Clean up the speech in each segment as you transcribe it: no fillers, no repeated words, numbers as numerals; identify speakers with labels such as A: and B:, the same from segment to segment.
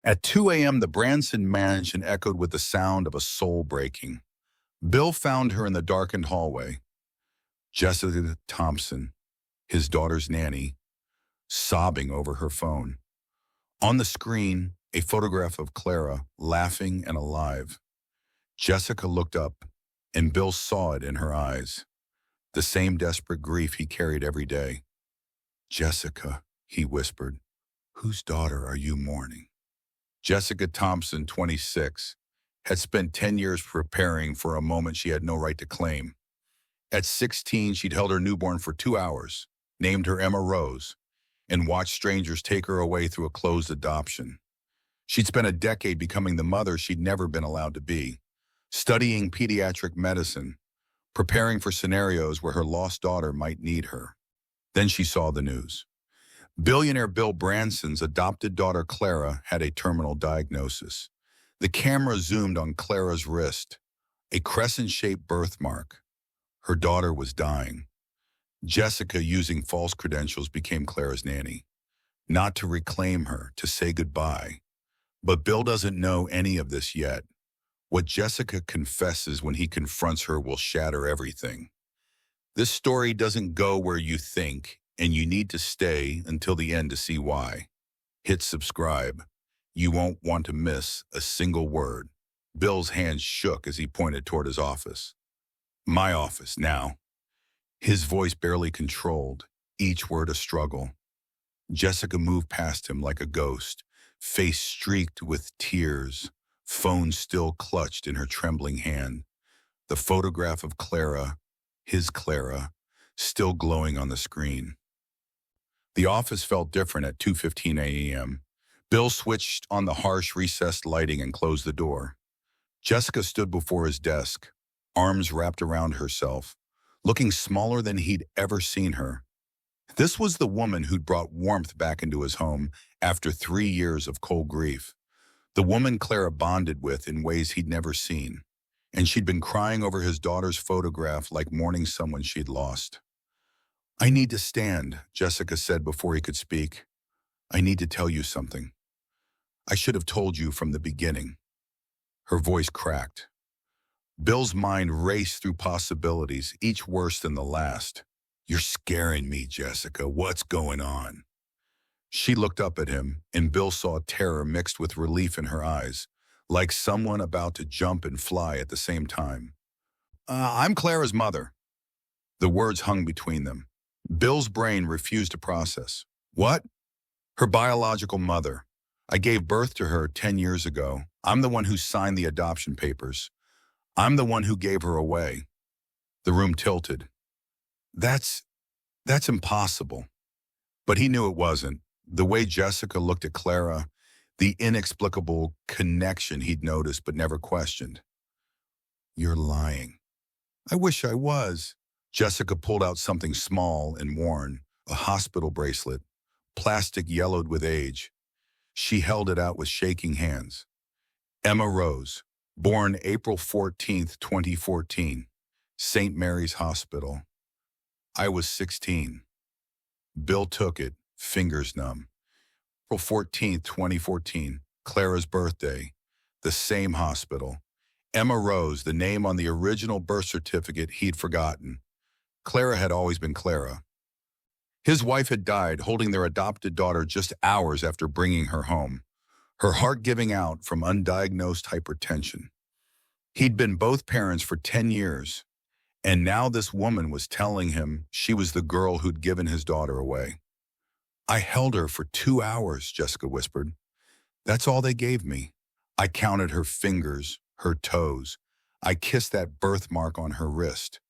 A: At 2 a.m., the Branson mansion echoed with the sound of a soul breaking. Bill found her in the darkened hallway. Jessica Thompson, his daughter's nanny, sobbing over her phone. On the screen, a photograph of Clara, laughing and alive. Jessica looked up, and Bill saw it in her eyes. The same desperate grief he carried every day. "Jessica," he whispered, "whose daughter are you mourning?" Jessica Thompson, 26, had spent 10 years preparing for a moment she had no right to claim. At 16, she'd held her newborn for 2 hours, named her Emma Rose, and watched strangers take her away through a closed adoption. She'd spent a decade becoming the mother she'd never been allowed to be, studying pediatric medicine, preparing for scenarios where her lost daughter might need her. Then she saw the news. Billionaire Bill Branson's adopted daughter Clara had a terminal diagnosis. The camera zoomed on Clara's wrist, a crescent-shaped birthmark. Her daughter was dying. Jessica, using false credentials, became Clara's nanny. Not to reclaim her, to say goodbye. But Bill doesn't know any of this yet. What Jessica confesses when he confronts her will shatter everything. This story doesn't go where you think, and you need to stay until the end to see why. Hit subscribe. You won't want to miss a single word. Bill's hands shook as he pointed toward his office. "My office now." His voice barely controlled, each word a struggle. Jessica moved past him like a ghost, face streaked with tears, phone still clutched in her trembling hand. The photograph of Clara, his Clara, still glowing on the screen. The office felt different at 2:15 a.m. Bill switched on the harsh, recessed lighting and closed the door. Jessica stood before his desk, arms wrapped around herself, looking smaller than he'd ever seen her. This was the woman who'd brought warmth back into his home after 3 years of cold grief. The woman Clara bonded with in ways he'd never seen. And she'd been crying over his daughter's photograph like mourning someone she'd lost. "I need to stand," Jessica said before he could speak. "I need to tell you something. I should have told you from the beginning." Her voice cracked. Bill's mind raced through possibilities, each worse than the last. "You're scaring me, Jessica. What's going on?" She looked up at him, and Bill saw terror mixed with relief in her eyes, like someone about to jump and fly at the same time. I'm Clara's mother." The words hung between them. Bill's brain refused to process. "What?" "Her biological mother. I gave birth to her 10 years ago. I'm the one who signed the adoption papers. I'm the one who gave her away." The room tilted. That's impossible." But he knew it wasn't. The way Jessica looked at Clara, the inexplicable connection he'd noticed but never questioned. "You're lying." "I wish I was." Jessica pulled out something small and worn, a hospital bracelet, plastic yellowed with age. She held it out with shaking hands. "Emma Rose, born April 14th, 2014, St. Mary's Hospital. I was 16. Bill took it, fingers numb. April 14th, 2014, Clara's birthday, the same hospital. Emma Rose, the name on the original birth certificate he'd forgotten. Clara had always been Clara. His wife had died, holding their adopted daughter just hours after bringing her home, her heart giving out from undiagnosed hypertension. He'd been both parents for 10 years, and now this woman was telling him she was the girl who'd given his daughter away. "I held her for 2 hours," Jessica whispered. "That's all they gave me. I counted her fingers, her toes. I kissed that birthmark on her wrist.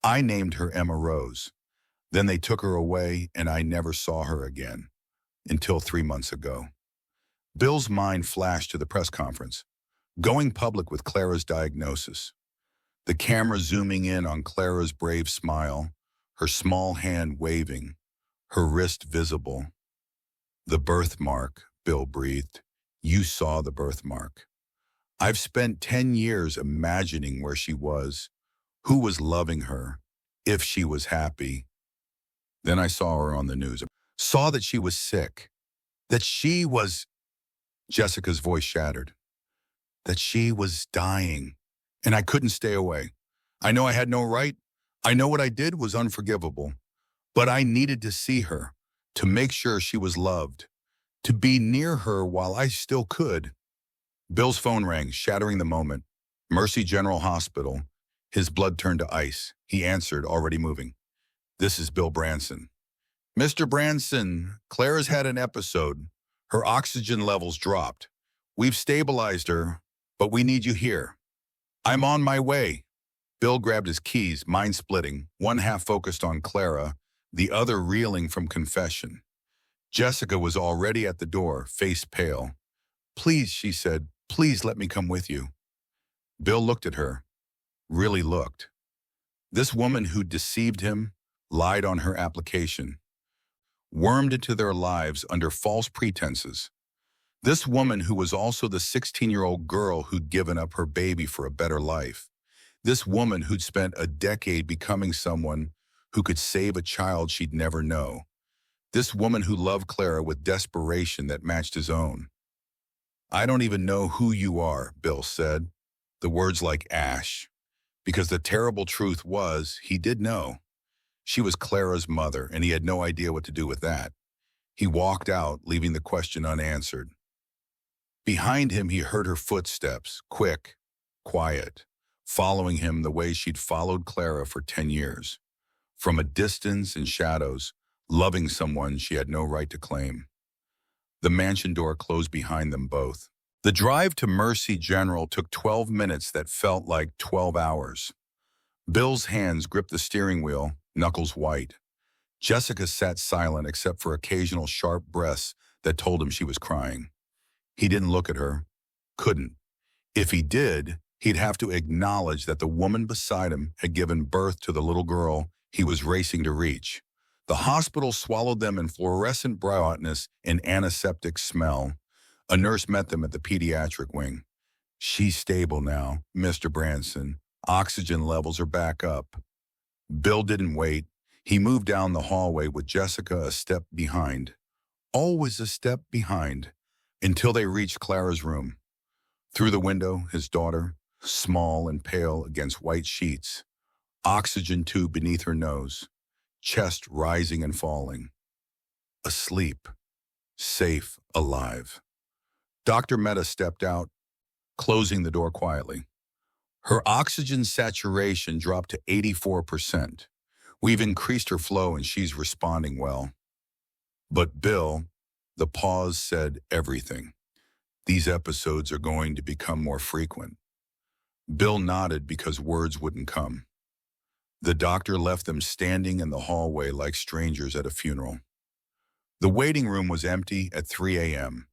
A: I named her Emma Rose. Then they took her away, and I never saw her again, until 3 months ago." Bill's mind flashed to the press conference, going public with Clara's diagnosis. The camera zooming in on Clara's brave smile, her small hand waving, her wrist visible. "The birthmark," Bill breathed. "You saw the birthmark. I've spent 10 years imagining where she was, who was loving her, if she was happy. Then I saw her on the news, saw that she was sick, that she was..." Jessica's voice shattered. That she was dying, and I couldn't stay away. I know I had no right. I know what I did was unforgivable, but I needed to see her, to make sure she was loved, to be near her while I still could. Bill's phone rang, shattering the moment. Mercy General Hospital. His blood turned to ice. He answered, already moving. This is Bill Branson. Mr. Branson, Claire's had an episode. Her oxygen levels dropped. We've stabilized her, but we need you here. I'm on my way. Bill grabbed his keys, mind splitting, one half focused on Clara, the other reeling from confession. Jessica was already at the door, face pale. Please, she said, please let me come with you. Bill looked at her, really looked. This woman who deceived him, lied on her application, wormed into their lives under false pretenses. This woman who was also the 16-year-old girl who'd given up her baby for a better life. This woman who'd spent a decade becoming someone who could save a child she'd never know. This woman who loved Clara with desperation that matched his own. I don't even know who you are, Bill said, the words like ash. Because the terrible truth was, he did know. She was Clara's mother, and he had no idea what to do with that. He walked out, leaving the question unanswered. Behind him, he heard her footsteps, quick, quiet, following him the way she'd followed Clara for 10 years. From a distance in shadows, loving someone she had no right to claim. The mansion door closed behind them both. The drive to Mercy General took 12 minutes that felt like 12 hours. Bill's hands gripped the steering wheel, knuckles white. Jessica sat silent except for occasional sharp breaths that told him she was crying. He didn't look at her. Couldn't. If he did, he'd have to acknowledge that the woman beside him had given birth to the little girl he was racing to reach. The hospital swallowed them in fluorescent brightness and antiseptic smell. A nurse met them at the pediatric wing. She's stable now, Mr. Branson. Oxygen levels are back up. Bill didn't wait. He moved down the hallway with Jessica a step behind. Always a step behind, until they reached Clara's room. Through the window, his daughter, small and pale against white sheets, oxygen tube beneath her nose, chest rising and falling. Asleep, safe, alive. Dr. Mehta stepped out, closing the door quietly. Her oxygen saturation dropped to 84%. We've increased her flow and she's responding well. But Bill, the pause said everything. These episodes are going to become more frequent. Bill nodded because words wouldn't come. The doctor left them standing in the hallway like strangers at a funeral. The waiting room was empty at 3 a.m.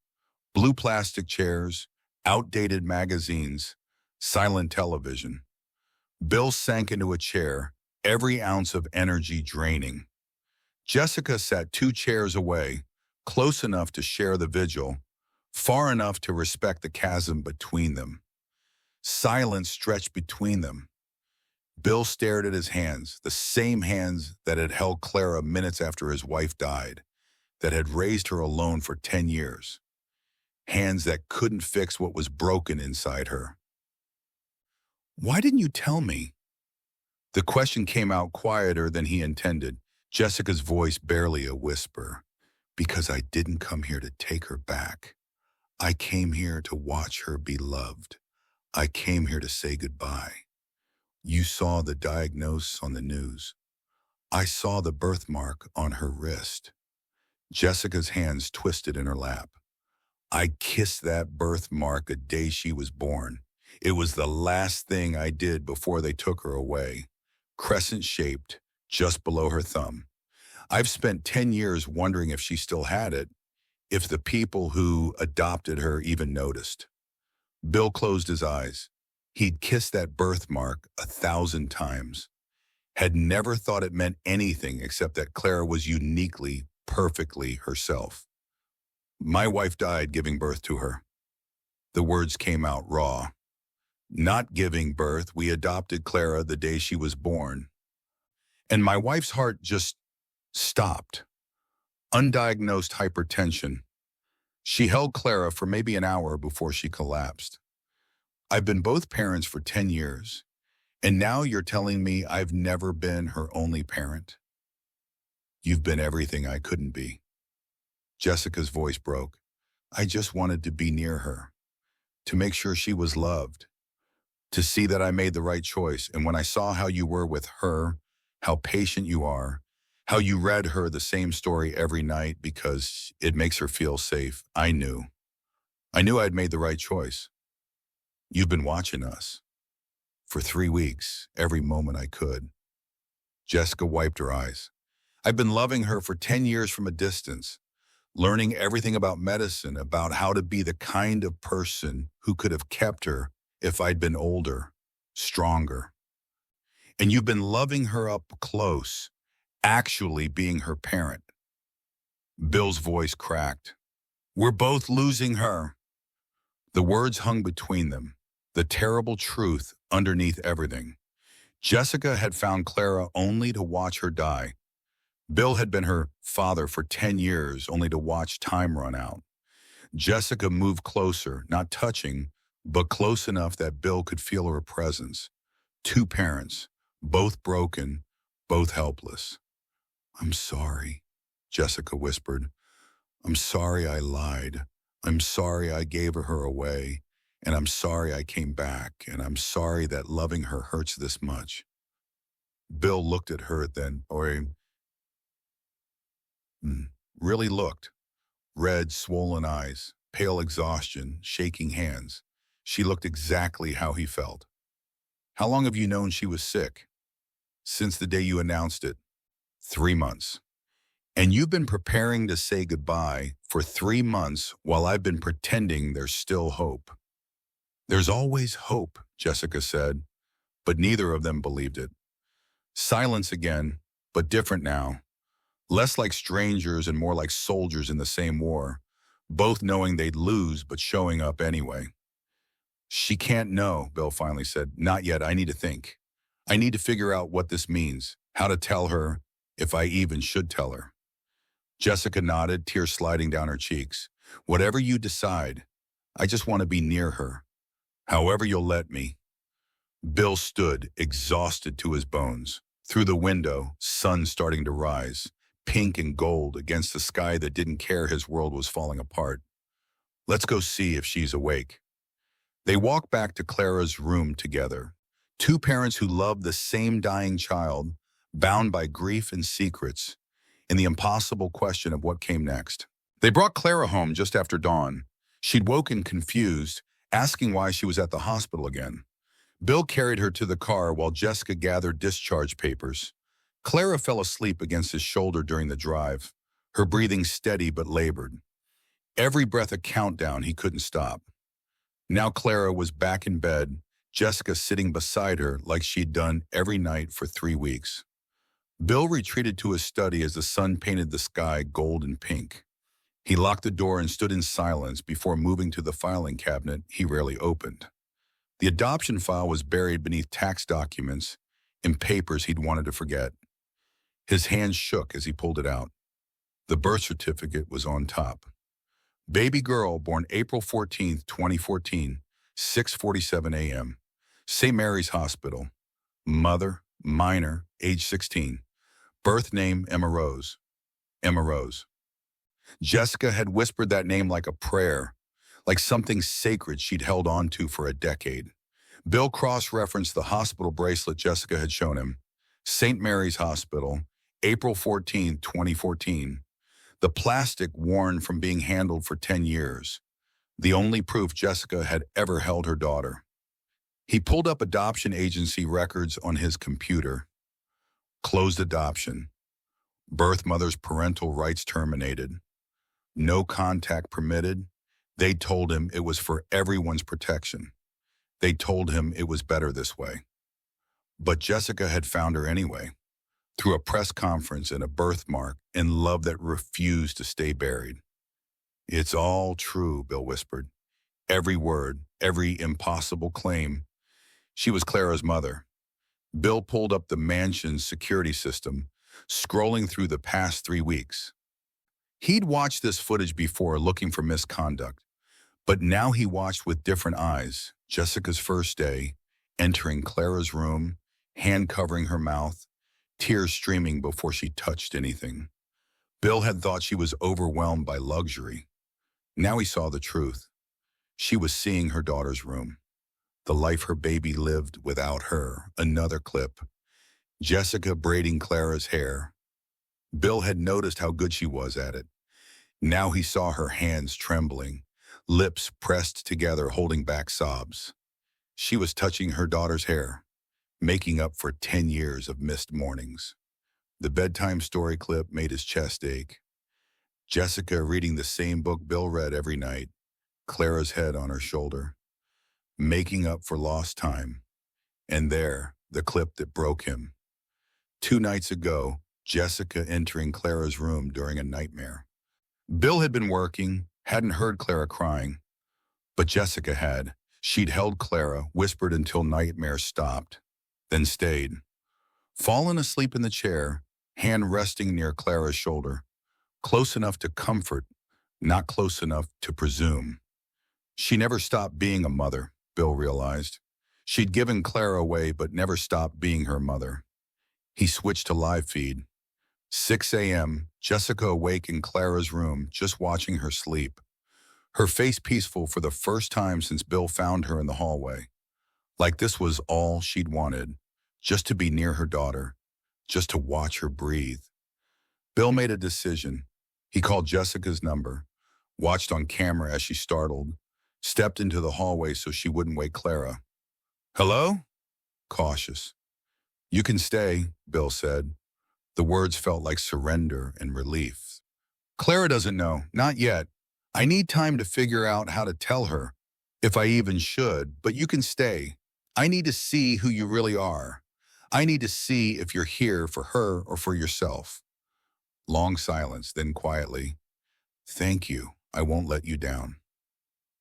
A: Blue plastic chairs, outdated magazines, silent television. Bill sank into a chair, every ounce of energy draining. Jessica sat 2 chairs away, close enough to share the vigil, far enough to respect the chasm between them. Silence stretched between them. Bill stared at his hands, the same hands that had held Clara minutes after his wife died, that had raised her alone for 10 years. Hands that couldn't fix what was broken inside her. Why didn't you tell me? The question came out quieter than he intended, Jessica's voice barely a whisper. Because I didn't come here to take her back. I came here to watch her be loved. I came here to say goodbye. You saw the diagnosis on the news. I saw the birthmark on her wrist. Jessica's hands twisted in her lap. I kissed that birthmark the day she was born. It was the last thing I did before they took her away. Crescent-shaped, just below her thumb. I've spent 10 years wondering if she still had it, if the people who adopted her even noticed. Bill closed his eyes. He'd kissed that birthmark 1,000 times. Had never thought it meant anything except that Clara was uniquely, perfectly herself. My wife died giving birth to her. The words came out raw. Not giving birth, we adopted Clara the day she was born. And my wife's heart just stopped. Undiagnosed hypertension. She held Clara for maybe an hour before she collapsed. I've been both parents for 10 years, and now you're telling me I've never been her only parent? You've been everything I couldn't be. Jessica's voice broke. I just wanted to be near her, to make sure she was loved, to see that I made the right choice. And when I saw how you were with her, how patient you are, how you read her the same story every night because it makes her feel safe, I knew. I knew I'd made the right choice. You've been watching us for 3 weeks, every moment I could. Jessica wiped her eyes. I've been loving her for 10 years from a distance, learning everything about medicine, about how to be the kind of person who could have kept her if I'd been older, stronger. And you've been loving her up close, actually being her parent. Bill's voice cracked. We're both losing her. The words hung between them, the terrible truth underneath everything. Jessica had found Clara only to watch her die. Bill had been her father for 10 years, only to watch time run out. Jessica moved closer, not touching, but close enough that Bill could feel her presence. 2 parents, both broken, both helpless. I'm sorry, Jessica whispered. I'm sorry I lied. I'm sorry I gave her away. And I'm sorry I came back. And I'm sorry that loving her hurts this much. Bill looked at her then, really looked. Red, swollen eyes, pale exhaustion, shaking hands. She looked exactly how he felt. How long have you known she was sick? Since the day you announced it. 3 months. And you've been preparing to say goodbye for 3 months while I've been pretending there's still hope. There's always hope, Jessica said, but neither of them believed it. Silence again, but different now. Less like strangers and more like soldiers in the same war, both knowing they'd lose but showing up anyway. She can't know, Bill finally said. Not yet, I need to think. I need to figure out what this means, how to tell her, if I even should tell her. Jessica nodded, tears sliding down her cheeks. Whatever you decide, I just want to be near her. However you'll let me. Bill stood, exhausted to his bones. Through the window, sun starting to rise, pink and gold against the sky that didn't care his world was falling apart. Let's go see if she's awake. They walked back to Clara's room together. 2 parents who loved the same dying child, bound by grief and secrets, and the impossible question of what came next. They brought Clara home just after dawn. She'd woken confused, asking why she was at the hospital again. Bill carried her to the car while Jessica gathered discharge papers. Clara fell asleep against his shoulder during the drive, her breathing steady but labored. Every breath a countdown he couldn't stop. Now Clara was back in bed, Jessica sitting beside her like she'd done every night for 3 weeks. Bill retreated to his study as the sun painted the sky gold and pink. He locked the door and stood in silence before moving to the filing cabinet he rarely opened. The adoption file was buried beneath tax documents and papers he'd wanted to forget. His hands shook as he pulled it out. The birth certificate was on top. Baby girl born April 14, 2014, 6:47 a.m. St. Mary's Hospital. Mother, minor, age 16. Birth name, Emma Rose. Emma Rose. Jessica had whispered that name like a prayer, like something sacred she'd held on to for a decade. Bill cross-referenced the hospital bracelet Jessica had shown him. St. Mary's Hospital, April 14, 2014. The plastic worn from being handled for 10 years. The only proof Jessica had ever held her daughter. He pulled up adoption agency records on his computer. Closed adoption. Birth mother's parental rights terminated. No contact permitted. They told him it was for everyone's protection. They told him it was better this way. But Jessica had found her anyway, through a press conference and a birthmark and love that refused to stay buried. It's all true, Bill whispered. Every word, every impossible claim. She was Clara's mother. Bill pulled up the mansion's security system, scrolling through the past 3 weeks. He'd watched this footage before looking for misconduct, but now he watched with different eyes. Jessica's first day, entering Clara's room, hand covering her mouth, tears streaming before she touched anything. Bill had thought she was overwhelmed by luxury. Now he saw the truth. She was seeing her daughter's room, the life her baby lived without her. Another clip. Jessica braiding Clara's hair. Bill had noticed how good she was at it. Now he saw her hands trembling, lips pressed together holding back sobs. She was touching her daughter's hair, making up for 10 years of missed mornings. The bedtime story clip made his chest ache. Jessica reading the same book Bill read every night, Clara's head on her shoulder, making up for lost time. And there, the clip that broke him. 2 nights ago, Jessica entering Clara's room during a nightmare. Bill had been working, hadn't heard Clara crying, but Jessica had. She'd held Clara, whispered until nightmares stopped, then stayed. Fallen asleep in the chair, hand resting near Clara's shoulder, close enough to comfort, not close enough to presume. She never stopped being a mother, Bill realized. She'd given Clara away but never stopped being her mother. He switched to live feed. 6 a.m., Jessica awake in Clara's room, just watching her sleep. Her face peaceful for the first time since Bill found her in the hallway. Like this was all she'd wanted, just to be near her daughter, just to watch her breathe. Bill made a decision. He called Jessica's number, watched on camera as she startled, stepped into the hallway so she wouldn't wake Clara. "Hello?" Cautious. "You can stay," Bill said. The words felt like surrender and relief. "Clara doesn't know, not yet. I need time to figure out how to tell her, if I even should, but you can stay. I need to see who you really are. I need to see if you're here for her or for yourself." Long silence, then quietly, "Thank you. I won't let you down."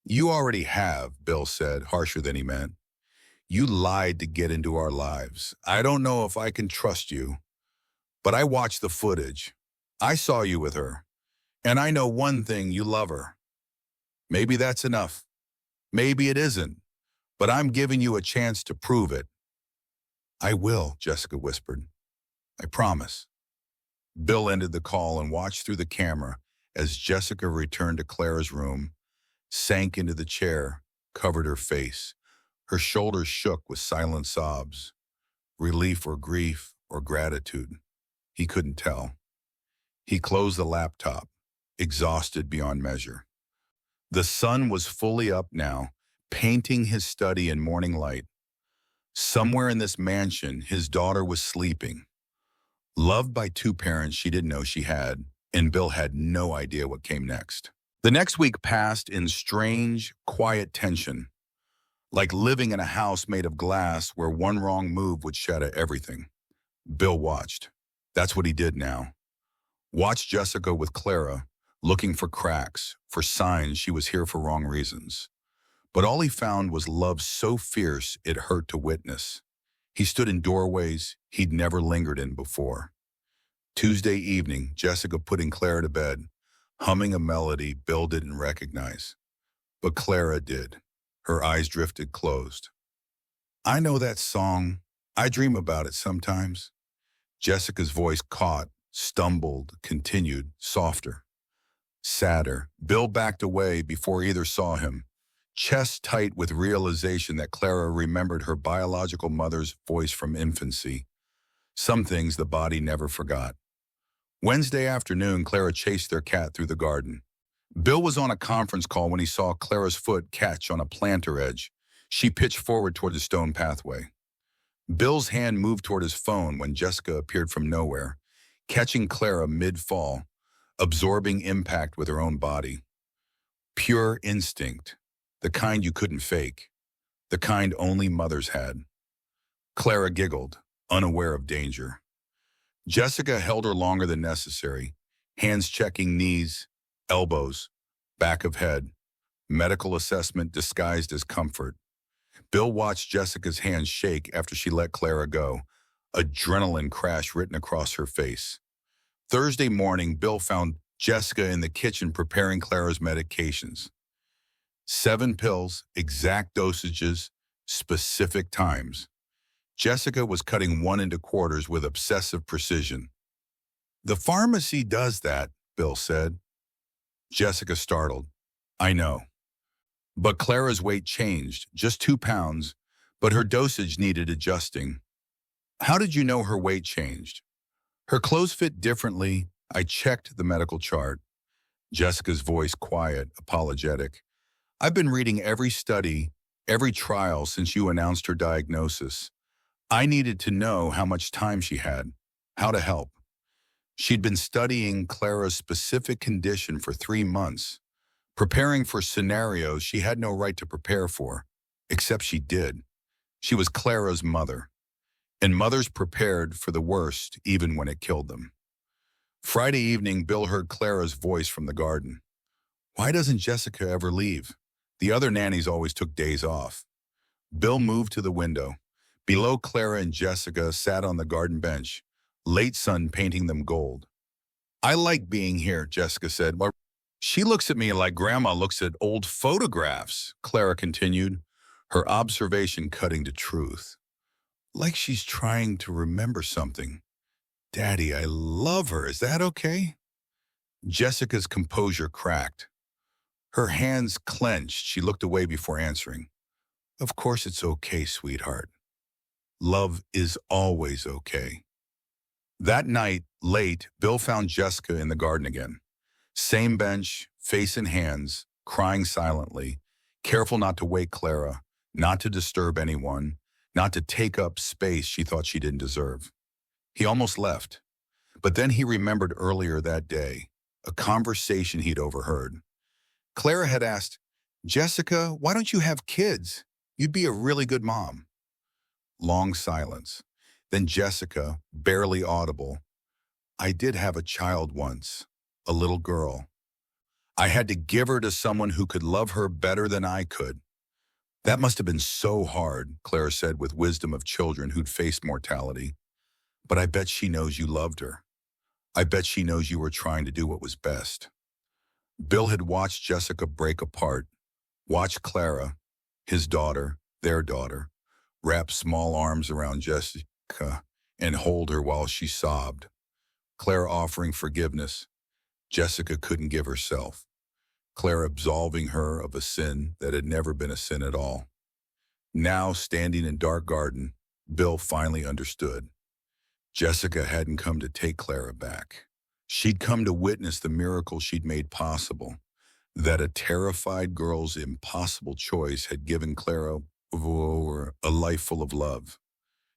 A: "You already have," Bill said, harsher than he meant. "You lied to get into our lives. I don't know if I can trust you. But I watched the footage. I saw you with her. And I know one thing, you love her. Maybe that's enough. Maybe it isn't. But I'm giving you a chance to prove it." "I will," Jessica whispered. "I promise." Bill ended the call and watched through the camera as Jessica returned to Clara's room, sank into the chair, covered her face. Her shoulders shook with silent sobs. Relief or grief or gratitude. He couldn't tell. He closed the laptop, exhausted beyond measure. The sun was fully up now, painting his study in morning light. Somewhere in this mansion, his daughter was sleeping. Loved by 2 parents she didn't know she had, and Bill had no idea what came next. The next week passed in strange, quiet tension, like living in a house made of glass where one wrong move would shatter everything. Bill watched. That's what he did now. Watched Jessica with Clara, looking for cracks, for signs she was here for wrong reasons. But all he found was love so fierce it hurt to witness. He stood in doorways he'd never lingered in before. Tuesday evening, Jessica putting Clara to bed, humming a melody Bill didn't recognize. But Clara did. Her eyes drifted closed. "I know that song. I dream about it sometimes." Jessica's voice caught, stumbled, continued, softer, sadder. Bill backed away before either saw him, chest tight with realization that Clara remembered her biological mother's voice from infancy. Some things the body never forgot. Wednesday afternoon, Clara chased their cat through the garden. Bill was on a conference call when he saw Clara's foot catch on a planter edge. She pitched forward toward the stone pathway. Bill's hand moved toward his phone when Jessica appeared from nowhere, catching Clara mid-fall, absorbing impact with her own body. Pure instinct, the kind you couldn't fake, the kind only mothers had. Clara giggled, unaware of danger. Jessica held her longer than necessary, hands checking knees, elbows, back of head, medical assessment disguised as comfort. Bill watched Jessica's hands shake after she let Clara go, adrenaline crash written across her face. Thursday morning, Bill found Jessica in the kitchen preparing Clara's medications. 7 pills, exact dosages, specific times. Jessica was cutting one into quarters with obsessive precision. "The pharmacy does that," Bill said. Jessica startled. "I know." But Clara's weight changed, just 2 pounds, but her dosage needed adjusting. "How did you know her weight changed?" "Her clothes fit differently. I checked the medical chart." Jessica's voice quiet, apologetic. "I've been reading every study, every trial since you announced her diagnosis. I needed to know how much time she had, how to help." She'd been studying Clara's specific condition for 3 months, preparing for scenarios she had no right to prepare for, except she did. She was Clara's mother, and mothers prepared for the worst even when it killed them. Friday evening, Bill heard Clara's voice from the garden. "Why doesn't Jessica ever leave? The other nannies always took days off." Bill moved to the window. Below, Clara and Jessica sat on the garden bench, late sun painting them gold. "I like being here," Jessica said. "Well, she looks at me like Grandma looks at old photographs," Clara continued, her observation cutting to truth. "Like she's trying to remember something. Daddy, I love her. Is that okay?" Jessica's composure cracked. Her hands clenched. She looked away before answering. "Of course it's okay, sweetheart. Love is always okay." That night, late, Bill found Jessica in the garden again. Same bench, face in hands, crying silently, careful not to wake Clara, not to disturb anyone, not to take up space she thought she didn't deserve. He almost left, but then he remembered earlier that day, a conversation he'd overheard. Clara had asked, "Jessica, why don't you have kids? You'd be a really good mom." Long silence. Then Jessica, barely audible, "I did have a child once, a little girl. I had to give her to someone who could love her better than I could." "That must have been so hard," Clara said with wisdom of children who'd faced mortality. "But I bet she knows you loved her. I bet she knows you were trying to do what was best." Bill had watched Jessica break apart, watched Clara, his daughter, their daughter, wrap small arms around Jessica and hold her while she sobbed. Clara offering forgiveness. Jessica couldn't give herself. Clara absolving her of a sin that had never been a sin at all. Now, standing in dark garden, Bill finally understood. Jessica hadn't come to take Clara back. She'd come to witness the miracle she'd made possible, that a terrified girl's impossible choice had given Clara a life full of love.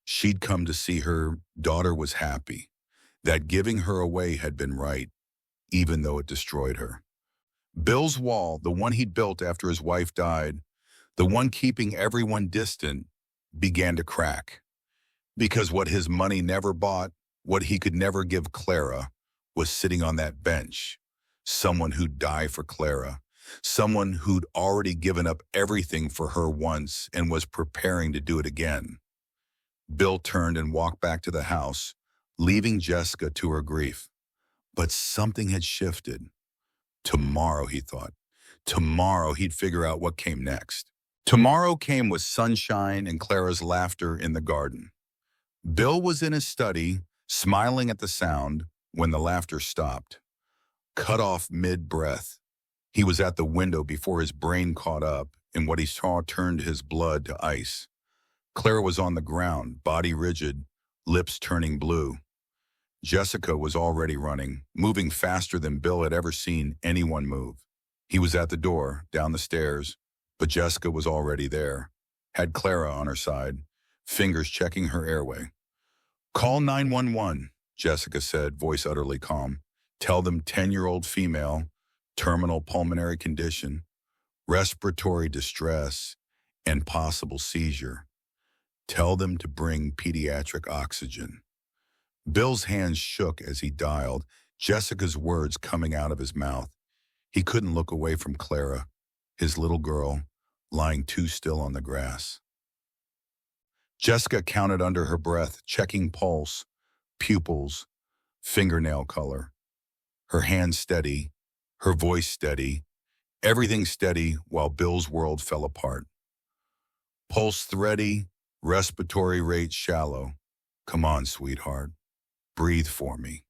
A: She'd come to see her daughter was happy, that giving her away had been right, even though it destroyed her. Bill's wall, the one he'd built after his wife died, the one keeping everyone distant, began to crack. Because what his money never bought, what he could never give Clara, was sitting on that bench. Someone who'd die for Clara. Someone who'd already given up everything for her once and was preparing to do it again. Bill turned and walked back to the house, leaving Jessica to her grief. But something had shifted. Tomorrow, he thought. Tomorrow he'd figure out what came next. Tomorrow came with sunshine and Clara's laughter in the garden. Bill was in his study, smiling at the sound, when the laughter stopped. Cut off mid-breath. He was at the window before his brain caught up, and what he saw turned his blood to ice. Clara was on the ground, body rigid, lips turning blue. Jessica was already running, moving faster than Bill had ever seen anyone move. He was at the door, down the stairs, but Jessica was already there, had Clara on her side, fingers checking her airway. "Call 911, Jessica said, voice utterly calm. "Tell them 10-year-old female, terminal pulmonary condition, respiratory distress, and possible seizure. Tell them to bring pediatric oxygen." Bill's hands shook as he dialed, Jessica's words coming out of his mouth. He couldn't look away from Clara, his little girl, lying too still on the grass. Jessica counted under her breath, checking pulse, pupils, fingernail color. her hand steady, her voice steady, everything steady while Bill's world fell apart. Pulse thready, respiratory rate shallow. Come on, sweetheart. Breathe for me.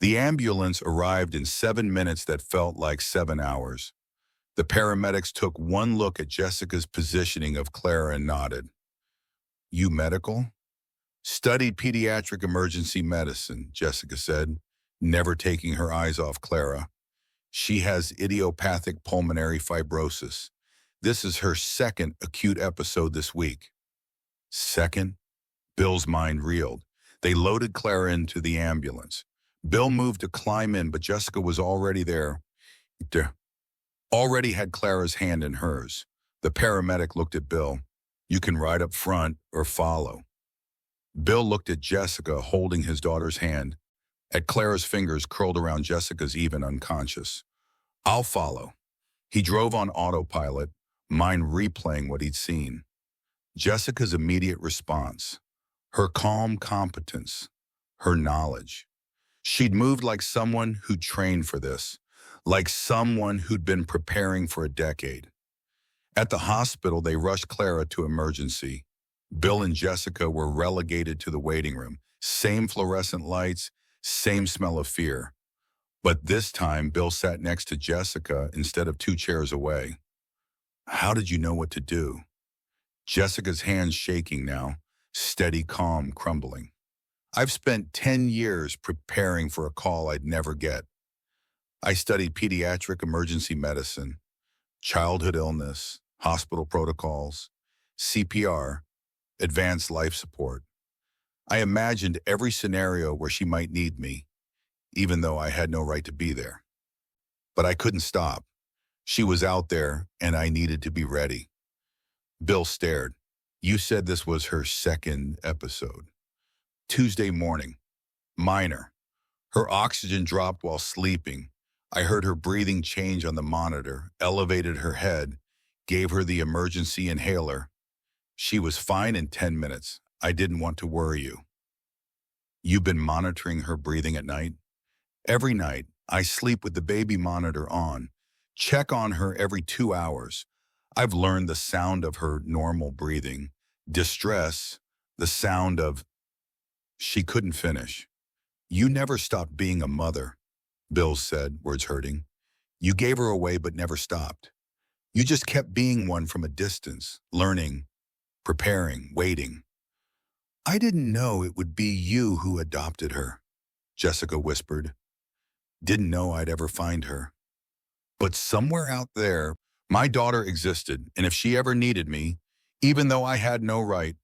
A: The ambulance arrived in 7 minutes that felt like 7 hours. The paramedics took one look at Jessica's positioning of Clara and nodded. You medical? Studied pediatric emergency medicine, Jessica said, never taking her eyes off Clara. She has idiopathic pulmonary fibrosis. This is her second acute episode this week. Second? Bill's mind reeled. They loaded Clara into the ambulance. Bill moved to climb in, but Jessica was already there. Already had Clara's hand in hers. The paramedic looked at Bill. You can ride up front or follow. Bill looked at Jessica holding his daughter's hand, at Clara's fingers curled around Jessica's even unconscious. I'll follow. He drove on autopilot, mind replaying what he'd seen. Jessica's immediate response, her calm competence, her knowledge. She'd moved like someone who'd trained for this, like someone who'd been preparing for a decade. At the hospital, they rushed Clara to emergency. Bill and Jessica were relegated to the waiting room. Same fluorescent lights, same smell of fear. But this time, Bill sat next to Jessica instead of 2 chairs away. How did you know what to do? Jessica's hands shaking now, steady calm crumbling. I've spent 10 years preparing for a call I'd never get. I studied pediatric emergency medicine, childhood illness, hospital protocols, CPR, advanced life support. I imagined every scenario where she might need me, even though I had no right to be there. But I couldn't stop. She was out there, and I needed to be ready. Bill stared. You said this was her second episode. Tuesday morning. Minor. Her oxygen dropped while sleeping. I heard her breathing change on the monitor, elevated her head, gave her the emergency inhaler. She was fine in 10 minutes. I didn't want to worry you. You've been monitoring her breathing at night? Every night, I sleep with the baby monitor on, check on her every 2 hours. I've learned the sound of her normal breathing, distress, the sound of... She couldn't finish. You never stopped being a mother, Bill said, words hurting. You gave her away but never stopped. You just kept being one from a distance, learning, preparing, waiting. I didn't know it would be you who adopted her, Jessica whispered. Didn't know I'd ever find her. But somewhere out there, my daughter existed, and if she ever needed me, even though I had no right,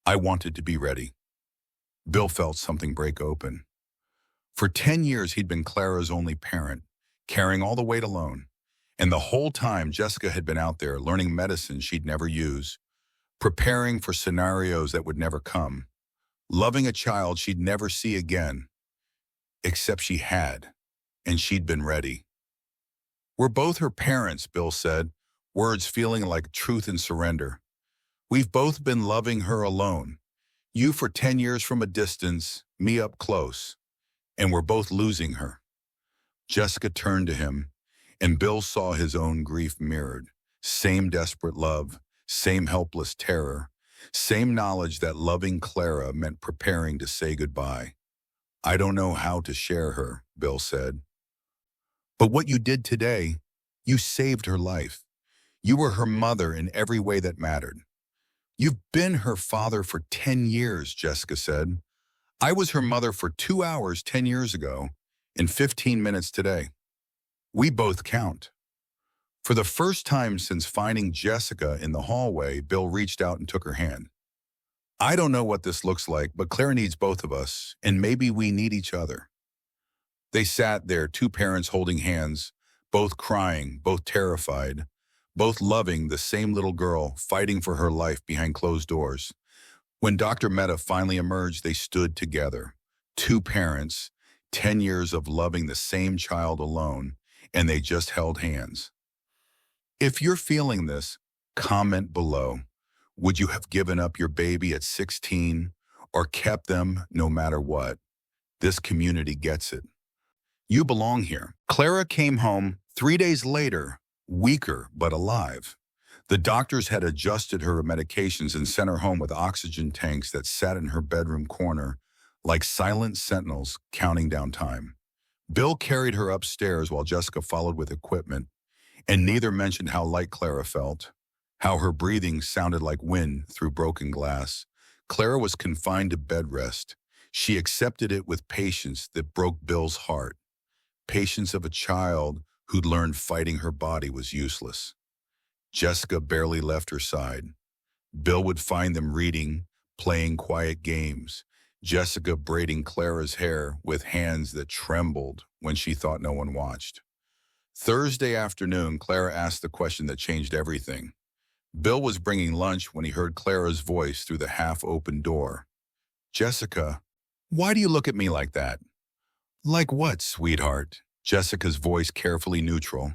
A: I wanted to be ready. Bill felt something break open. For 10 years, he'd been Clara's only parent, carrying all the weight alone. And the whole time, Jessica had been out there learning medicine she'd never use, preparing for scenarios that would never come, loving a child she'd never see again, except she had, and she'd been ready. We're both her parents, Bill said, words feeling like truth and surrender. We've both been loving her alone. You for 10 years from a distance, me up close. And we're both losing her. Jessica turned to him, and Bill saw his own grief mirrored. Same desperate love, same helpless terror, same knowledge that loving Clara meant preparing to say goodbye. I don't know how to share her, Bill said. But what you did today, you saved her life. You were her mother in every way that mattered. You've been her father for 10 years, Jessica said. I was her mother for 2 hours 10 years ago and 15 minutes today. We both count. For the first time since finding Jessica in the hallway, Bill reached out and took her hand. I don't know what this looks like, but Clara needs both of us, and maybe we need each other. They sat there, 2 parents holding hands, both crying, both terrified, both loving the same little girl, fighting for her life behind closed doors. When Dr. Mehta finally emerged, they stood together. 2 parents, 10 years of loving the same child alone, and they just held hands. If you're feeling this, comment below. Would you have given up your baby at 16 or kept them no matter what? This community gets it. You belong here. Clara came home 3 days later, weaker but alive. The doctors had adjusted her medications and sent her home with oxygen tanks that sat in her bedroom corner like silent sentinels counting down time. Bill carried her upstairs while Jessica followed with equipment, and neither mentioned how light Clara felt, how her breathing sounded like wind through broken glass. Clara was confined to bed rest. She accepted it with patience that broke Bill's heart, patience of a child who'd learned fighting her body was useless. Jessica barely left her side. Bill would find them reading, playing quiet games, Jessica braiding Clara's hair with hands that trembled when she thought no one watched. Thursday afternoon, Clara asked the question that changed everything. Bill was bringing lunch when he heard Clara's voice through the half-open door. "Jessica, why do you look at me like that?" "Like what, sweetheart?" Jessica's voice carefully neutral.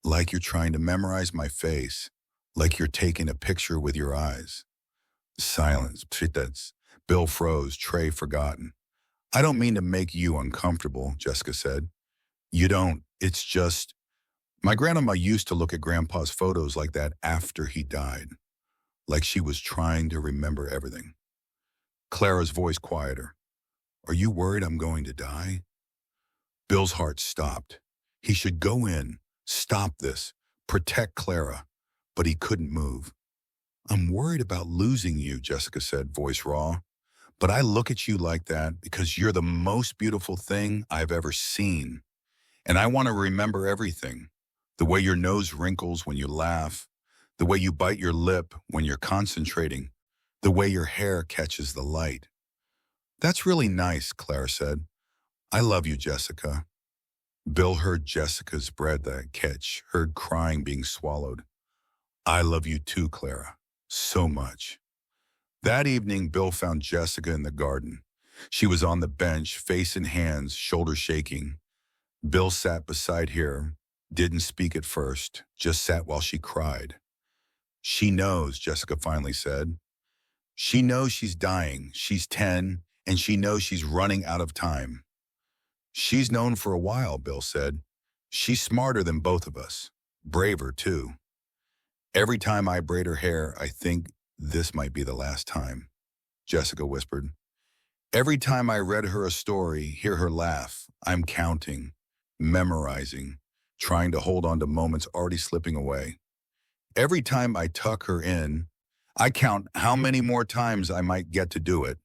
A: "Like you're trying to memorize my face, like you're taking a picture with your eyes." Silence. Pshitets. Bill froze, tray forgotten. "I don't mean to make you uncomfortable," Jessica said. "You don't. It's just, my grandma used to look at Grandpa's photos like that after he died, like she was trying to remember everything." Clara's voice quieter. "Are you worried I'm going to die?" Bill's heart stopped. He should go in, stop this, protect Clara, but he couldn't move. "I'm worried about losing you," Jessica said, voice raw. "But I look at you like that because you're the most beautiful thing I've ever seen. And I want to remember everything. The way your nose wrinkles when you laugh, the way you bite your lip when you're concentrating, the way your hair catches the light." "That's really nice," Clara said. "I love you, Jessica." Bill heard Jessica's breath catch, heard crying being swallowed. "I love you too, Clara. So much." That evening, Bill found Jessica in the garden. She was on the bench, face in hands, shoulders shaking. Bill sat beside her, didn't speak at first, just sat while she cried. "She knows," Jessica finally said. "She knows she's dying. She's 10, and she knows she's running out of time." "She's known for a while," Bill said. "She's smarter than both of us. Braver, too. Every time I braid her hair, I think this might be the last time," Jessica whispered. "Every time I read her a story, hear her laugh, I'm counting, memorizing, trying to hold on to moments already slipping away. Every time I tuck her in, I count how many more times I might get to do it."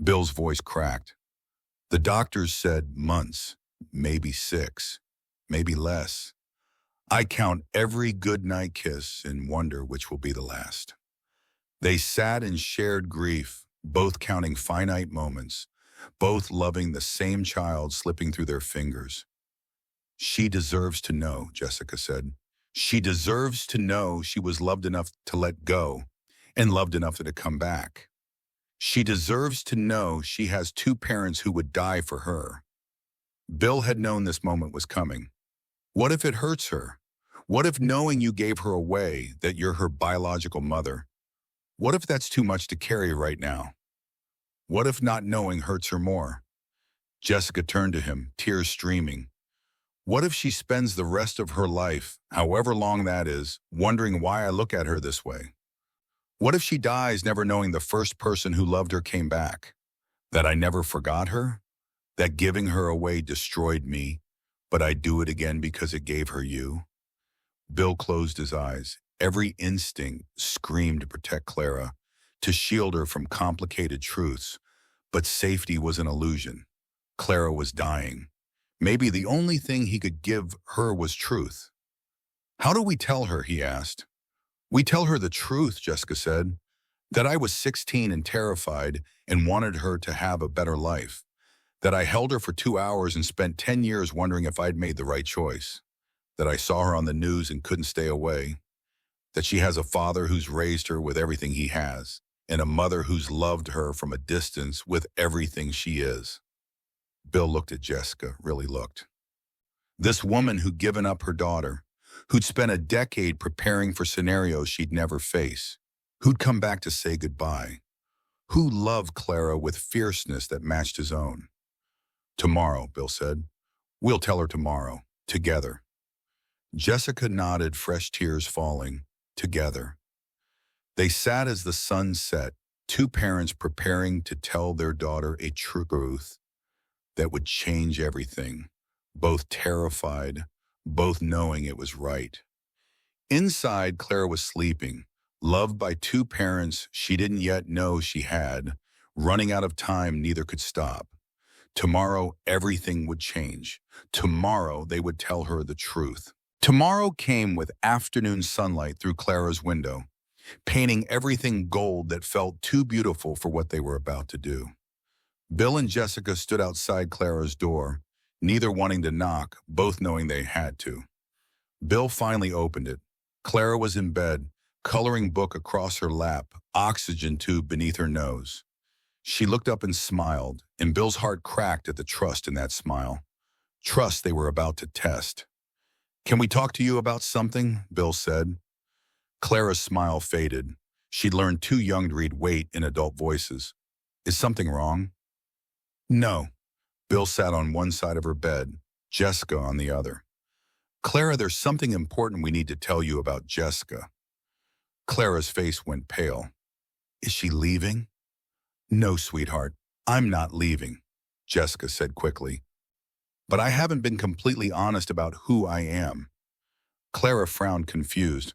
A: Bill's voice cracked. "The doctors said months, maybe 6, maybe less. I count every goodnight kiss and wonder which will be the last." They sat and shared grief, both counting finite moments, both loving the same child slipping through their fingers. "She deserves to know," Jessica said. "She deserves to know she was loved enough to let go and loved enough to come back. She deserves to know she has 2 parents who would die for her." Bill had known this moment was coming. What if it hurts her? What if knowing you gave her away, that you're her biological mother? What if that's too much to carry right now? What if not knowing hurts her more? Jessica turned to him, tears streaming. "What if she spends the rest of her life, however long that is, wondering why I look at her this way? What if she dies never knowing the first person who loved her came back? That I never forgot her? That giving her away destroyed me, but I do it again because it gave her you?" Bill closed his eyes. Every instinct screamed to protect Clara, to shield her from complicated truths. But safety was an illusion. Clara was dying. Maybe the only thing he could give her was truth. "How do we tell her?" he asked. "We tell her the truth," Jessica said. "That I was 16 and terrified and wanted her to have a better life. That I held her for 2 hours and spent 10 years wondering if I'd made the right choice. That I saw her on the news and couldn't stay away. That she has a father who's raised her with everything he has, and a mother who's loved her from a distance with everything she is." Bill looked at Jessica, really looked. This woman who'd given up her daughter, who'd spent a decade preparing for scenarios she'd never face, who'd come back to say goodbye, who loved Clara with fierceness that matched his own. "Tomorrow," Bill said, We'll tell her tomorrow, together. Jessica nodded, fresh tears falling, together. They sat as the sun set, two parents preparing to tell their daughter a truth that would change everything, both terrified, both knowing it was right. Inside, Clara was sleeping, loved by two parents she didn't yet know she had, running out of time neither could stop. Tomorrow, everything would change. Tomorrow, they would tell her the truth. Tomorrow came with afternoon sunlight through Clara's window, painting everything gold that felt too beautiful for what they were about to do. Bill and Jessica stood outside Clara's door, neither wanting to knock, both knowing they had to. Bill finally opened it. Clara was in bed, coloring book across her lap, oxygen tube beneath her nose. She looked up and smiled, and Bill's heart cracked at the trust in that smile. Trust they were about to test. "Can we talk to you about something?" Bill said. Clara's smile faded. She'd learned too young to read weight in adult voices. "Is something wrong?" "No." Bill sat on one side of her bed, Jessica on the other. "Clara, there's something important we need to tell you about Jessica." Clara's face went pale. "Is she leaving?" "No, sweetheart, I'm not leaving," Jessica said quickly. "But I haven't been completely honest about who I am." Clara frowned, confused.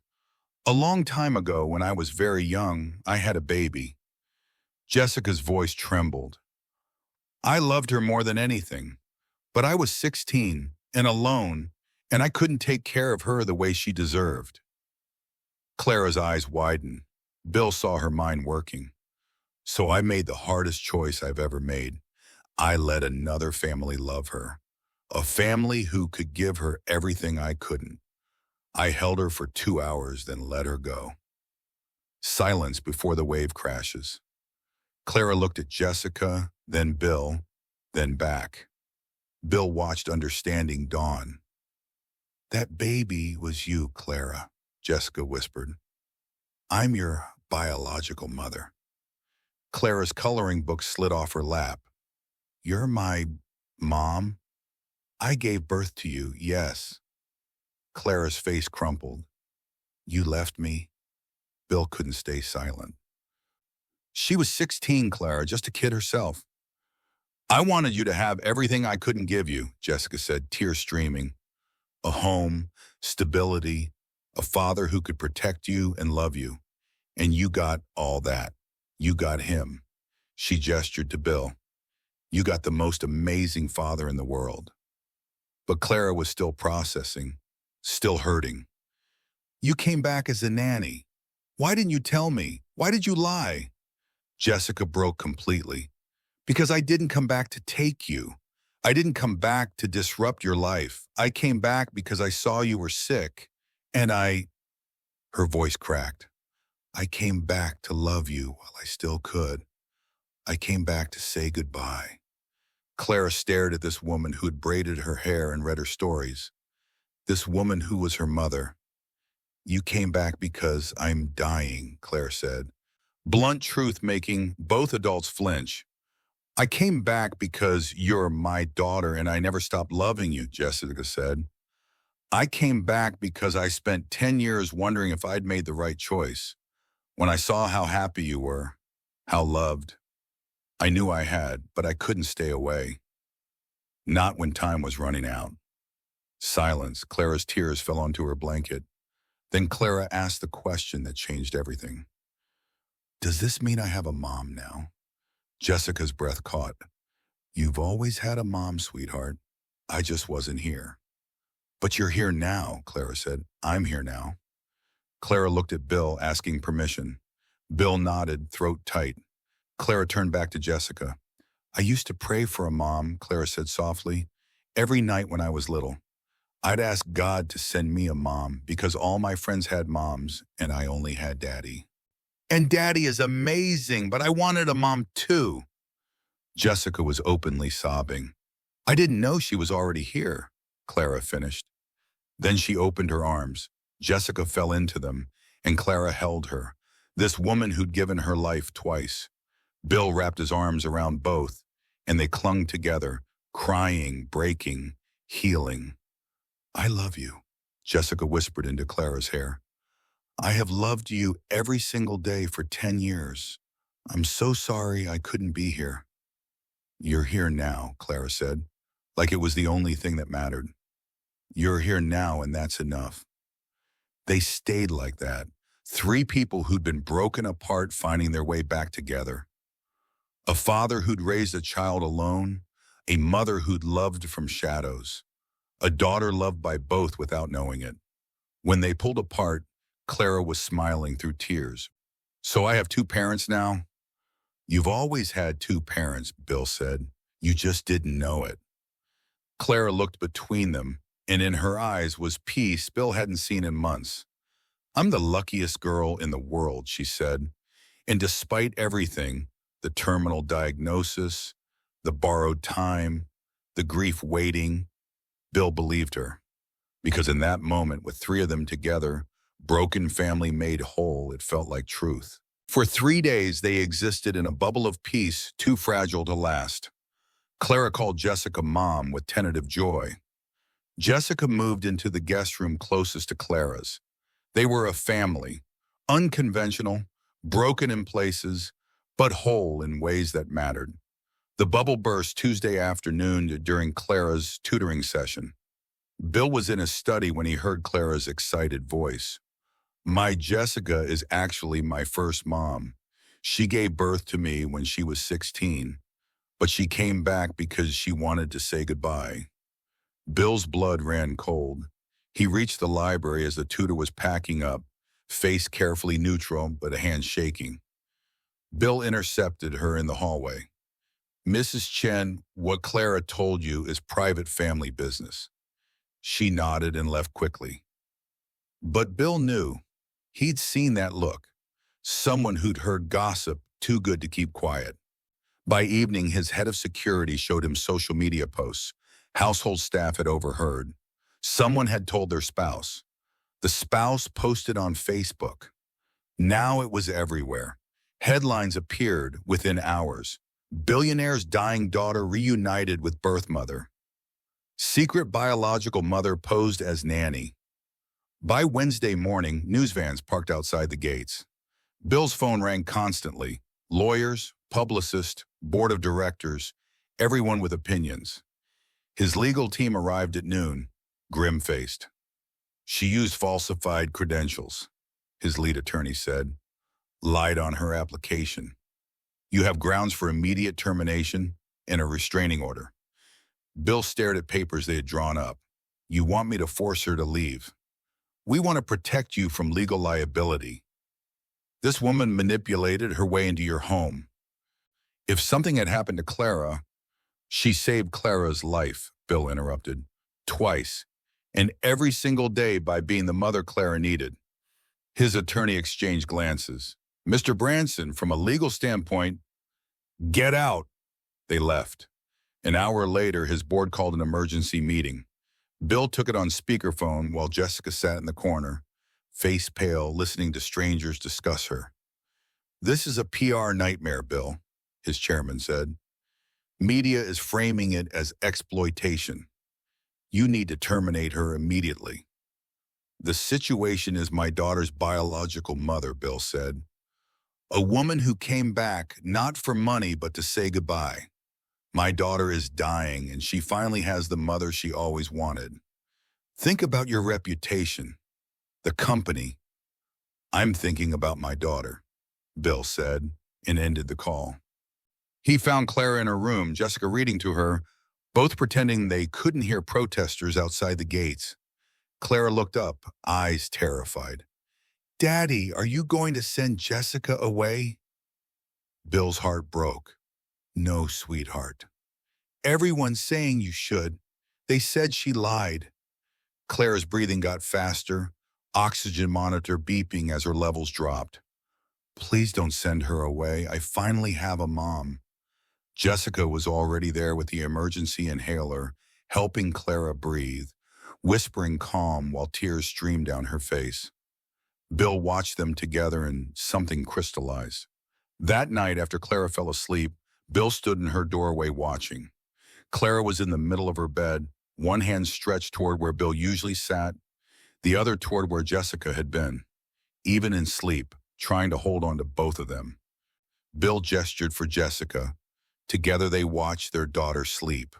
A: "A long time ago, when I was very young, I had a baby." Jessica's voice trembled. "I loved her more than anything, but I was 16 and alone, and I couldn't take care of her the way she deserved." Clara's eyes widened. Bill saw her mind working. "So I made the hardest choice I've ever made. I let another family love her, a family who could give her everything I couldn't. I held her for 2 hours, then let her go." Silence before the wave crashes. Clara looked at Jessica, then Bill, then back. Bill watched, understanding dawn. "That baby was you, Clara," Jessica whispered. "I'm your biological mother." Clara's coloring book slid off her lap. "You're my mom? I gave birth to you, yes." Clara's face crumpled. "You left me?" Bill couldn't stay silent. "She was 16, Clara, just a kid herself." "I wanted you to have everything I couldn't give you," Jessica said, tears streaming. "A home, stability, a father who could protect you and love you. And you got all that. You got him." She gestured to Bill. "You got the most amazing father in the world." But Clara was still processing, still hurting. "You came back as a nanny. Why didn't you tell me? Why did you lie?" Jessica broke completely. "Because I didn't come back to take you. I didn't come back to disrupt your life. I came back because I saw you were sick. And her voice cracked. "I came back to love you while I still could. I came back to say goodbye." Clara stared at this woman who had braided her hair and read her stories. This woman who was her mother. "You came back because I'm dying," Claire said. Blunt truth making both adults flinch. "I came back because you're my daughter and I never stopped loving you," Jessica said. "I came back because I spent 10 years wondering if I'd made the right choice. When I saw how happy you were, how loved, I knew I had, but I couldn't stay away. Not when time was running out." Silence. Clara's tears fell onto her blanket. Then Clara asked the question that changed everything. "Does this mean I have a mom now?" Jessica's breath caught. "You've always had a mom, sweetheart. I just wasn't here." "But you're here now," Clara said. "I'm here now." Clara looked at Bill, asking permission. Bill nodded, throat tight. Clara turned back to Jessica. "I used to pray for a mom," Clara said softly. "Every night when I was little. I'd ask God to send me a mom because all my friends had moms and I only had Daddy. And Daddy is amazing, but I wanted a mom too." Jessica was openly sobbing. "I didn't know she was already here," Clara finished. Then she opened her arms. Jessica fell into them, and Clara held her, this woman who'd given her life twice. Bill wrapped his arms around both, and they clung together, crying, breaking, healing. I love you, Jessica whispered into Clara's hair. I have loved you every single day for 10 years. I'm so sorry I couldn't be here. You're here now, Clara said, like it was the only thing that mattered. You're here now, and that's enough. They stayed like that. Three people who'd been broken apart finding their way back together. A father who'd raised a child alone, a mother who'd loved from shadows, a daughter loved by both without knowing it. When they pulled apart, Clara was smiling through tears. So I have two parents now? You've always had two parents, Bill said. You just didn't know it. Clara looked between them, and in her eyes was peace Bill hadn't seen in months. I'm the luckiest girl in the world, she said. And despite everything, the terminal diagnosis, the borrowed time, the grief waiting, Bill believed her. Because in that moment, with three of them together, broken family made whole, it felt like truth. For 3 days, they existed in a bubble of peace too fragile to last. Clara called Jessica Mom with tentative joy. Jessica moved into the guest room closest to Clara's. They were a family, unconventional, broken in places, but whole in ways that mattered. The bubble burst Tuesday afternoon during Clara's tutoring session. Bill was in his study when he heard Clara's excited voice. My Jessica is actually my first mom. She gave birth to me when she was 16, but she came back because she wanted to say goodbye. Bill's blood ran cold. He reached the library as the tutor was packing up, face carefully neutral but a hand shaking. Bill intercepted her in the hallway. Mrs. Chen, what Clara told you is private family business. She nodded and left quickly. But Bill knew. He'd seen that look. Someone who'd heard gossip too good to keep quiet. By evening, his head of security showed him social media posts. Household staff had overheard. Someone had told their spouse. The spouse posted on Facebook. Now it was everywhere. Headlines appeared within hours. Billionaire's dying daughter reunited with birth mother. Secret biological mother posed as nanny. By Wednesday morning, news vans parked outside the gates. Bill's phone rang constantly. Lawyers, publicists, board of directors, everyone with opinions. His legal team arrived at noon, grim-faced. She used falsified credentials, his lead attorney said. Lied on her application. You have grounds for immediate termination and a restraining order. Bill stared at papers they had drawn up. You want me to force her to leave? We want to protect you from legal liability. This woman manipulated her way into your home. If something had happened to Clara, she saved Clara's life, Bill interrupted. Twice. And every single day by being the mother Clara needed. His attorney exchanged glances. Mr. Branson, from a legal standpoint, get out. They left. An hour later, his board called an emergency meeting. Bill took it on speakerphone while Jessica sat in the corner, face pale, listening to strangers discuss her. This is a PR nightmare, Bill, his chairman said. Media is framing it as exploitation. You need to terminate her immediately. The situation is my daughter's biological mother, Bill said. A woman who came back not for money but to say goodbye. My daughter is dying and she finally has the mother she always wanted. Think about your reputation, the company. I'm thinking about my daughter, Bill said, and ended the call. He found Clara in her room, Jessica reading to her, both pretending they couldn't hear protesters outside the gates. Clara looked up, eyes terrified. Daddy, are you going to send Jessica away? Bill's heart broke. No, sweetheart. Everyone's saying you should. They said she lied. Clara's breathing got faster, oxygen monitor beeping as her levels dropped. Please don't send her away. I finally have a mom. Jessica was already there with the emergency inhaler, helping Clara breathe, whispering calm while tears streamed down her face. Bill watched them together and something crystallized. That night, after Clara fell asleep, Bill stood in her doorway watching. Clara was in the middle of her bed, one hand stretched toward where Bill usually sat, the other toward where Jessica had been, even in sleep, trying to hold on to both of them. Bill gestured for Jessica. Together they watched their daughter sleep.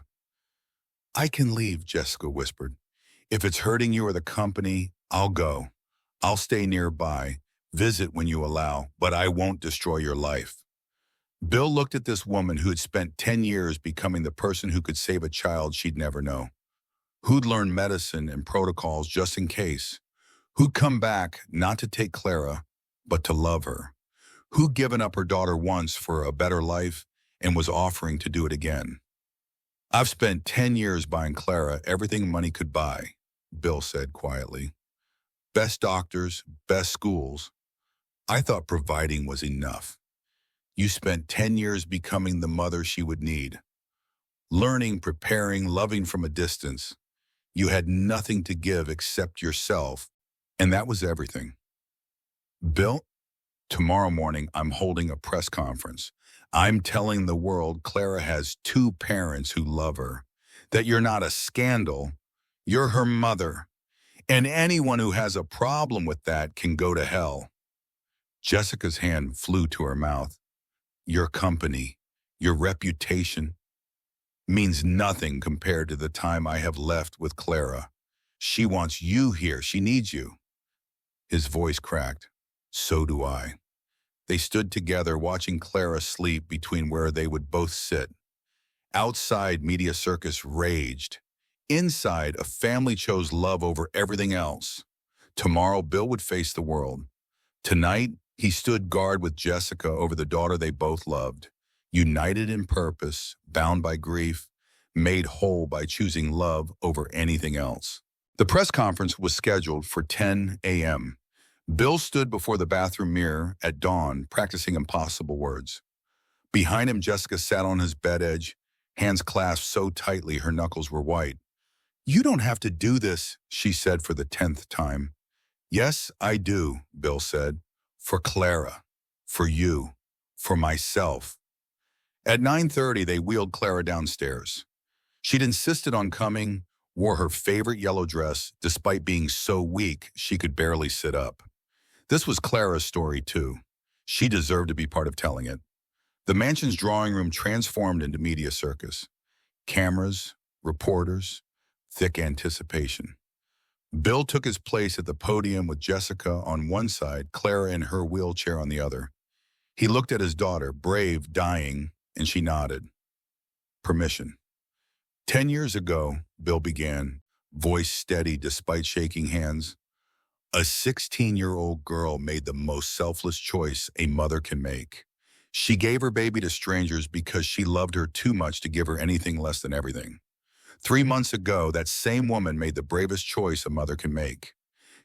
A: "I can leave," Jessica whispered. "If it's hurting you or the company, I'll go. I'll stay nearby, visit when you allow, but I won't destroy your life." Bill looked at this woman who had spent 10 years becoming the person who could save a child she'd never know, who'd learn medicine and protocols just in case, who'd come back not to take Clara, but to love her, who'd given up her daughter once for a better life and was offering to do it again. "I've spent 10 years buying Clara everything money could buy," Bill said quietly. "Best doctors, best schools. I thought providing was enough. You spent 10 years becoming the mother she would need. Learning, preparing, loving from a distance. You had nothing to give except yourself, and that was everything." "Bill, tomorrow morning I'm holding a press conference. I'm telling the world Clara has two parents who love her, that you're not a scandal, you're her mother, and anyone who has a problem with that can go to hell." Jessica's hand flew to her mouth. "Your company, your reputation, means nothing compared to the time I have left with Clara. She wants you here. She needs you." His voice cracked. "So do I." They stood together watching Clara sleep between where they would both sit. Outside, Media Circus raged. Inside, a family chose love over everything else. Tomorrow, Bill would face the world. Tonight, he stood guard with Jessica over the daughter they both loved, united in purpose, bound by grief, made whole by choosing love over anything else. The press conference was scheduled for 10 a.m. Bill stood before the bathroom mirror at dawn, practicing impossible words. Behind him, Jessica sat on his bed edge, hands clasped so tightly her knuckles were white. "You don't have to do this," she said for the 10th time. "Yes, I do," Bill said. "For Clara, for you, for myself." At 9:30, they wheeled Clara downstairs. She'd insisted on coming, wore her favorite yellow dress, despite being so weak she could barely sit up. This was Clara's story, too. She deserved to be part of telling it. The mansion's drawing room transformed into Media Circus. Cameras, reporters, thick anticipation. Bill took his place at the podium with Jessica on one side, Clara in her wheelchair on the other. He looked at his daughter, brave, dying, and she nodded. Permission. 10 years ago, Bill began, voice steady despite shaking hands. A 16-year-old girl made the most selfless choice a mother can make. She gave her baby to strangers because she loved her too much to give her anything less than everything. 3 months ago, that same woman made the bravest choice a mother can make.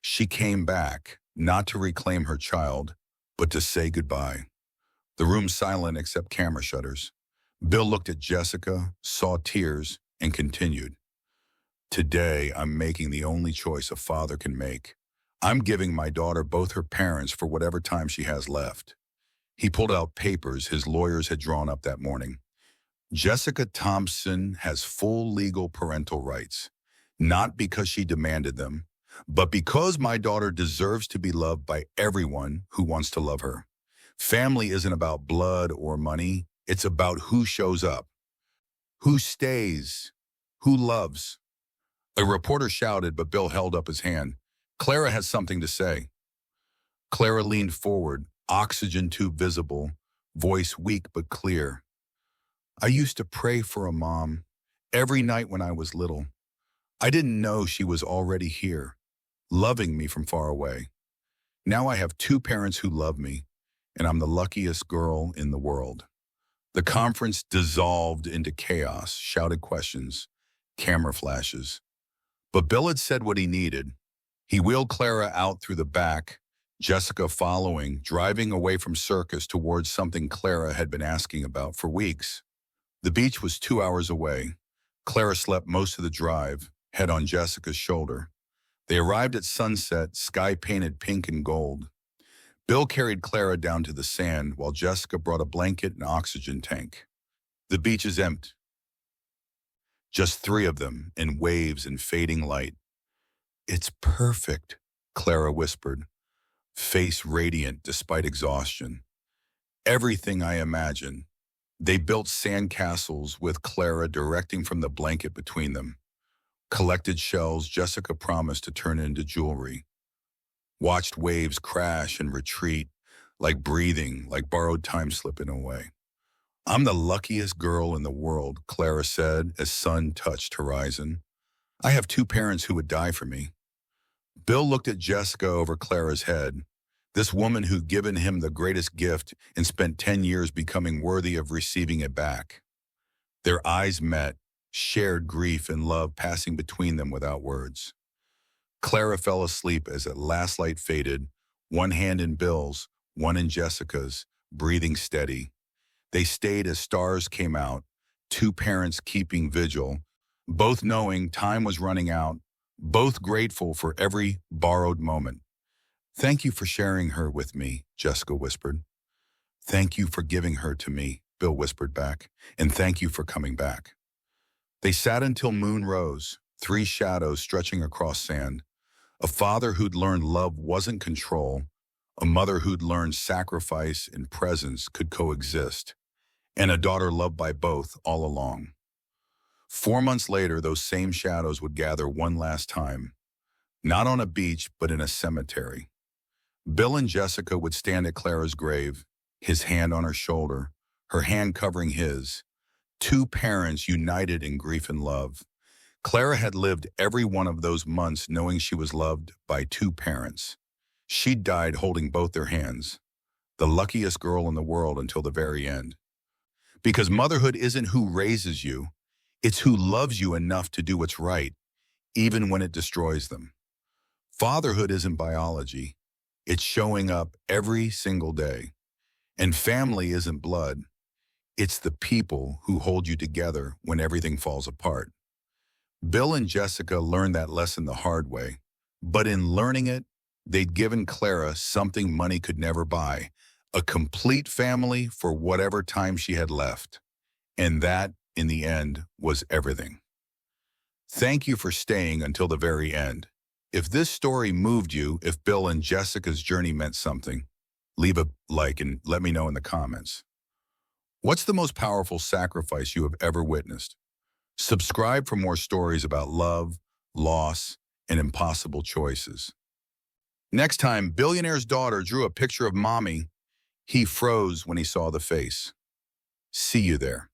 A: She came back, not to reclaim her child, but to say goodbye. The room silent except camera shutters. Bill looked at Jessica, saw tears, and continued. "Today, I'm making the only choice a father can make. I'm giving my daughter both her parents for whatever time she has left." He pulled out papers his lawyers had drawn up that morning. "Jessica Thompson has full legal parental rights, not because she demanded them, but because my daughter deserves to be loved by everyone who wants to love her. Family isn't about blood or money. It's about who shows up, who stays, who loves." A reporter shouted, but Bill held up his hand. "Clara has something to say." Clara leaned forward, oxygen tube visible, voice weak but clear. "I used to pray for a mom every night when I was little. I didn't know she was already here, loving me from far away. Now I have two parents who love me, and I'm the luckiest girl in the world." The conference dissolved into chaos, shouted questions, camera flashes. But Bill had said what he needed. He wheeled Clara out through the back, Jessica following, driving away from Circus towards something Clara had been asking about for weeks. The beach was 2 hours away. Clara slept most of the drive, head on Jessica's shoulder. They arrived at sunset, sky painted pink and gold. Bill carried Clara down to the sand while Jessica brought a blanket and oxygen tank. "The beach is empty." Just three of them in waves and fading light. It's perfect, Clara whispered, face radiant despite exhaustion. Everything I imagined. They built sandcastles with Clara directing from the blanket between them. Collected shells Jessica promised to turn into jewelry. Watched waves crash and retreat, like breathing, like borrowed time slipping away. I'm the luckiest girl in the world, Clara said as sun touched horizon. I have two parents who would die for me. Bill looked at Jessica over Clara's head, this woman who'd given him the greatest gift and spent 10 years becoming worthy of receiving it back. Their eyes met, shared grief and love passing between them without words. Clara fell asleep as the last light faded, one hand in Bill's, one in Jessica's, breathing steady. They stayed as stars came out, two parents keeping vigil, both knowing time was running out, both grateful for every borrowed moment. Thank you for sharing her with me, Jessica whispered. Thank you for giving her to me, Bill whispered back, and thank you for coming back. They sat until moon rose, three shadows stretching across sand. A father who'd learned love wasn't control, a mother who'd learned sacrifice and presence could coexist, and a daughter loved by both all along. 4 months later, those same shadows would gather one last time, not on a beach, but in a cemetery. Bill and Jessica would stand at Clara's grave, his hand on her shoulder, her hand covering his, two parents united in grief and love. Clara had lived every one of those months knowing she was loved by two parents. She died holding both their hands, the luckiest girl in the world until the very end. Because motherhood isn't who raises you, it's who loves you enough to do what's right, even when it destroys them. Fatherhood isn't biology, it's showing up every single day. And family isn't blood, it's the people who hold you together when everything falls apart. Bill and Jessica learned that lesson the hard way, but in learning it, they'd given Clara something money could never buy, a complete family for whatever time she had left. And that, in the end, was everything. Thank you for staying until the very end. If this story moved you, if Bill and Jessica's journey meant something, leave a like and let me know in the comments. What's the most powerful sacrifice you have ever witnessed? Subscribe for more stories about love, loss, and impossible choices. Next time, Billionaire's daughter drew a picture of mommy. He froze when he saw the face. See you there.